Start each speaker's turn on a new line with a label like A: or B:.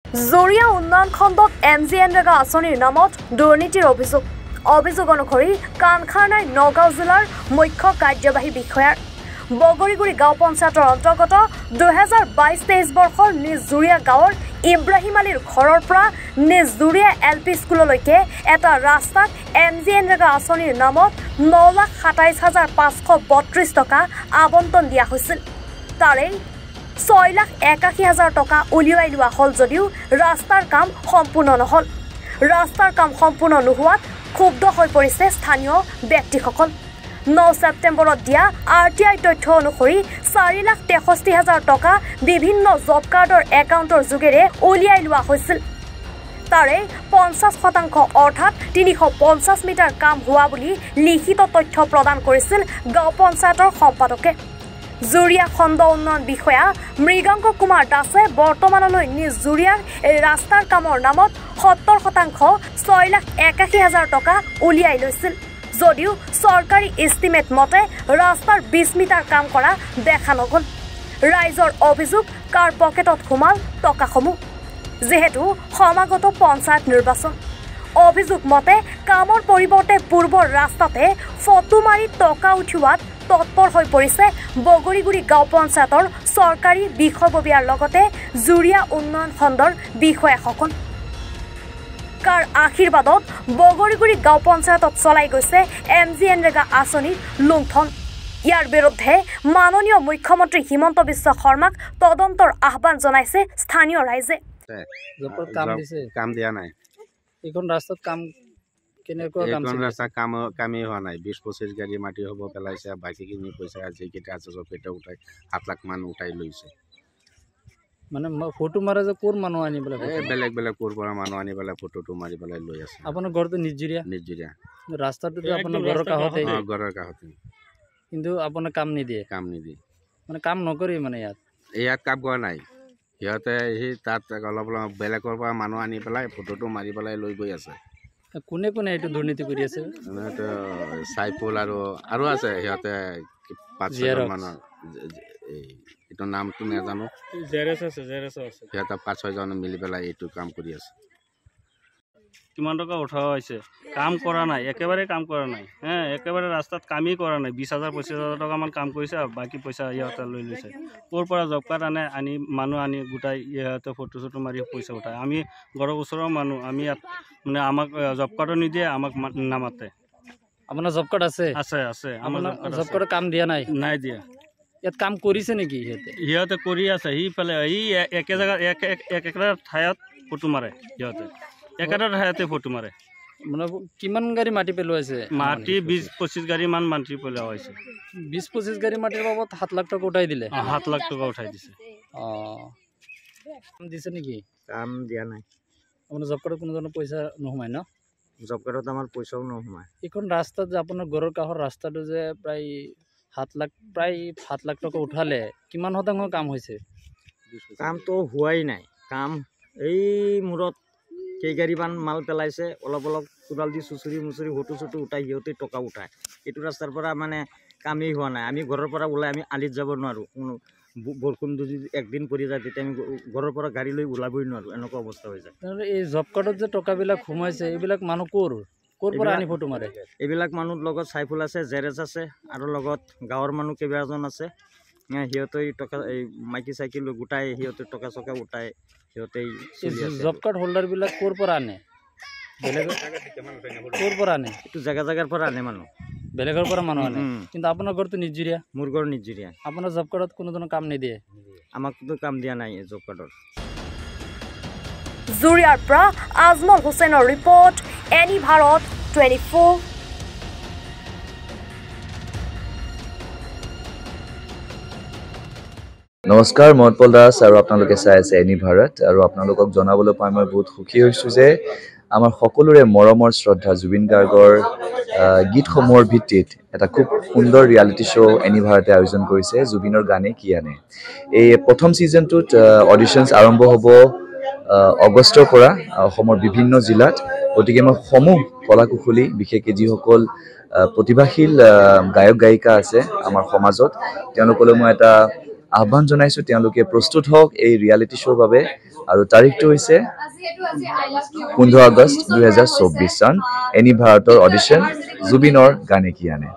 A: জৰিয়া উন্নয়ন খণ্ডত MGNৰেগা আঁচনিৰ নামত দুৰ্নীতিৰ অভিযোগ অনুসৰি কানখানাই নগাঁও জিলাৰ মুখ্য কাৰ্যবাহী বিষয়াৰ বগৰীগুৰি গাঁও পঞ্চায়তৰ অন্তৰ্গত 2022-23 বৰ্ষৰ নিজজুৰীয়া গাঁৱৰ ইব্ৰাহিম আলীৰ ঘৰৰ পৰা নিজজুৰীয়া LP স্কুললৈকে এটা ৰাস্তাত MGNৰেগা আঁচনিৰ নামত 9,27,532 টকা আবণ্টন দিয়া হৈছিল। তাৰে 6,81,000 টকা উলিয়াই লোৱা হ'ল যদিও ৰাস্তাৰ কাম সম্পূৰ্ণ নহ'ল। ৰাস্তাৰ কাম সম্পূৰ্ণ নোহোৱাত ক্ষুব্ধ হৈ পৰিছে স্থানীয় ব্যক্তিসকল। 9 ছেপ্টেম্বৰত দিয়া RTI তথ্য অনুসৰি 4,63,000 টকা বিভিন্ন জব কাৰ্ডৰ একাউণ্টৰ যোগেৰে উলিয়াই লোৱা হৈছিল। তাৰে 50% অৰ্থাৎ 350 মিটাৰ কাম হোৱা বুলি লিখিত তথ্য প্ৰদান কৰিছিল গাঁও পঞ্চায়তৰ সম্পাদকে। জুৰিয়া খণ্ড উন্নয়ন বিষয়া মৃগাংক কুমাৰ দাসে বৰ্তমানলৈ নিজজুৰিয়াৰ এই ৰাস্তাৰ কামৰ নামত 70% 6,81,000 টকা উলিয়াই লৈছিল যদিও চৰকাৰী এষ্টিমেট মতে ৰাস্তাৰ 20 মিটাৰ কাম কৰা দেখা নগ'ল। ৰাইজৰ অভিযোগ কাৰ পকেটত সোমাল টকাসমূহ যিহেতু সমাগত পঞ্চায়ত নিৰ্বাচন। অভিযোগ মতে কামৰ পৰিৱৰ্তে পূৰ্বৰ ৰাস্তাতে ফটো মাৰি টকা উঠোৱাত তৎপৰ হৈ পৰিছে বগৰীগুৰি গাঁও পঞ্চায়তৰ চৰকাৰী বিষয়ববীয়াৰ লগতে জুৰিয়া উন্নয়ন খণ্ডৰ বিষয়াসকল। কাৰ আশীৰ্বাদত বগৰীগুৰি গাঁও পঞ্চায়তত চলাই গৈছে MGNৰেগা আঁচনিৰ লুণ্ঠন। ইয়াৰ বিৰুদ্ধে মাননীয় মুখ্যমন্ত্ৰী হিমন্ত বিশ্ব শৰ্মাক তদন্তৰ আহ্বান জনাইছে স্থানীয় ৰাইজে।
B: কাম দিয়া নাই
C: এইখন ৰাস্তাত কাম কেনেকুৱা
B: ৰাস্তা কামেই হোৱা নাই। 20-25 গাড়ী মাটি হ'ব পেলাইছে, বাকীখিনি পইচা যিকেইটা আছে চবকেইটা উঠাই 7 লাখ মান উঠাই লৈছে।
C: মানে ফটো মাৰে যে ক'ৰ মানুহ আনি পেলাই
B: বেলেগ ক'ৰ পৰা মানুহ আনি পেলাই ফটোটো মাৰি পেলাই লৈ আছে।
C: আপোনাৰ ঘৰটো নিজজুৰীয়া ৰাস্তাটোতো আপোনাৰ ঘৰৰ কাষতে কিন্তু আপোনাৰ কাম নিদিয়ে মানে কাম নকৰে মানে ইয়াত
B: কাম কৰা নাই। সিহঁতে সেই তাত অলপ বেলেগৰ পৰা মানুহ আনি পেলাই ফটোটো মাৰি পেলাই লৈ গৈ আছে।
C: কোনে এইটো দুৰ্নীতি কৰি আছে?
B: চাইফুল আৰু আছে সিহঁতে 5-6জন মানুহ, এইটো নামটো নাজানো। সিহঁতে 5-6জন মিলি পেলাই এইটো কাম কৰি আছে।
D: কিমান টকা উঠোৱা হৈছে, কাম কৰা নাই, একেবাৰে কাম কৰা নাই। একেবাৰে ৰাস্তাত কামেই কৰা নাই। 20,000-25,000 টকামান কাম কৰিছে আৰু বাকী পইচা ইহঁতে লৈ লৈছে। ক'ৰ পৰা জব কাৰ্ড আনি মানুহ আনি গোটাই ইহঁতে ফটো চটো মাৰি পইচা উঠায়। আমি ঘৰৰ ওচৰৰ মানুহ, আমি ইয়াত মানে আমাক জব কাৰ্ডো নিদিয়ে, আমাক নামাতে।
C: আপোনাৰ জব কাৰ্ড আছে?
D: আছে।
C: আমাৰ জব কাৰ্ডৰ কাম দিয়া নাই
D: দিয়া।
C: ইয়াত কাম কৰিছে নেকি?
D: সিহঁতে কৰি আছে। সিফালে একে জেগাত একেটা ঠাইত ফটো মাৰে। সিহঁতে একেটা ঠাইতে ফটো মাৰে।
C: মানে কিমান গাড়ী মাটি পেলোৱাইছে?
D: মাটি 20-25 গাড়ী মান মাটি পেলোৱা হৈছে।
C: 20-25 গাড়ী মাটিৰ বাবদ 7 লাখ টকা উঠাই দিলে?
D: 7 লাখ টকা উঠাই দিছে।
C: কাম দিছে নেকি?
B: কাম দিয়া নাই।
C: আপোনাৰ জব কাৰ্ডত কোনো ধৰণৰ পইচা নোসোমায় ন?
B: জব কাৰ্ডত আমাৰ পইচাও নোসোমায়।
C: এইখন ৰাস্তাত যে আপোনাৰ ঘৰৰ কাষৰ ৰাস্তাটো যে প্ৰায় 7 লাখ টকা উঠালে, কিমান শতাংশ কাম হৈছে?
B: কামটো হোৱাই নাই। কাম এই মূৰত কেইগাড়ীমান মাল পেলাইছে, অলপ কোদাল দি চুচুৰি ফটো চটো উঠাই সিহঁতে টকা উঠায়। এইটো ৰাস্তাৰ পৰা মানে কামেই হোৱা নাই। আমি ঘৰৰ পৰা ওলাই আমি আলিত যাব নোৱাৰোঁ। কোনো বৰষুণ যদি একদিন পৰি যায় তেতিয়া আমি ঘৰৰ পৰা গাড়ী লৈ ওলাবই নোৱাৰোঁ। এনেকুৱা অৱস্থা হৈ যায়।
C: এই জব কাৰ্ডত যে টকাবিলাক সোমাইছে, এইবিলাক মানুহ ক'ৰ পৰা আনি ফটো মাৰে?
B: এইবিলাক মানুহৰ লগত চাইফুল আছে, জেৰেজ আছে আৰু লগত গাঁৱৰ মানুহ কেইবাজন আছে। সিহঁতে টকা এই মাইকী চাইকেল গোটাই সিহঁতে টকা চকা উঠাই সিহঁতে।
C: জব কাৰ্ড হোল্ডাৰবিলাক ক'ৰ পৰা আনে? ক'ৰ পৰা আনে?
B: এইটো জেগাৰ পৰা আনে মানুহ,
C: বেলেগৰ পৰা মানুহ আনে। কিন্তু আপোনাৰ ঘৰটো নিজজুৰীয়া?
B: মোৰ ঘৰ নিজজুৰীয়া।
C: আপোনাৰ জব কাৰ্ডত কোনো ধৰণৰ কাম নিদিয়ে?
B: আমাকতো কাম দিয়া নাই জব কাৰ্ডৰ।
A: জুৰিয়াৰ পৰা আজমল হুছেইনৰ ৰিপৰ্ট, এনি ভাৰত 24।
E: নমস্কাৰ, মই উৎপল দাস আৰু আপোনালোকে চাই আছে এনি ভাৰত। আৰু আপোনালোকক জনাবলৈ পাই মই বহুত সুখী হৈছোঁ যে আমাৰ সকলোৰে মৰমৰ শ্ৰদ্ধা জুবিন গাৰ্গৰ গীতসমূহৰ ভিত্তিত এটা খুব সুন্দৰ ৰিয়েলিটি শ্ব' এনি ভাৰতে আয়োজন কৰিছে, জুবিনৰ গানে কি আনে। এই প্ৰথম ছিজনটোত অডিশ্যনছ আৰম্ভ হ'ব আগষ্টৰ পৰা অসমৰ বিভিন্ন জিলাত। গতিকে মই সমূহ কলা কুশলী, বিশেষকৈ যিসকল প্ৰতিভাশীল গায়ক গায়িকা আছে আমাৰ সমাজত, তেওঁলোকলৈ মই এটা আহ্বান জনাইছোঁ তেওঁলোকে প্ৰস্তুত হওক এই ৰিয়েলিটি শ্ব'ৰ বাবে আৰু তাৰিখটো হৈছে 15 আগষ্ট 2024 চন এনি ভাৰতৰ অডিশ্যন জুবিনৰ গানে কি আনে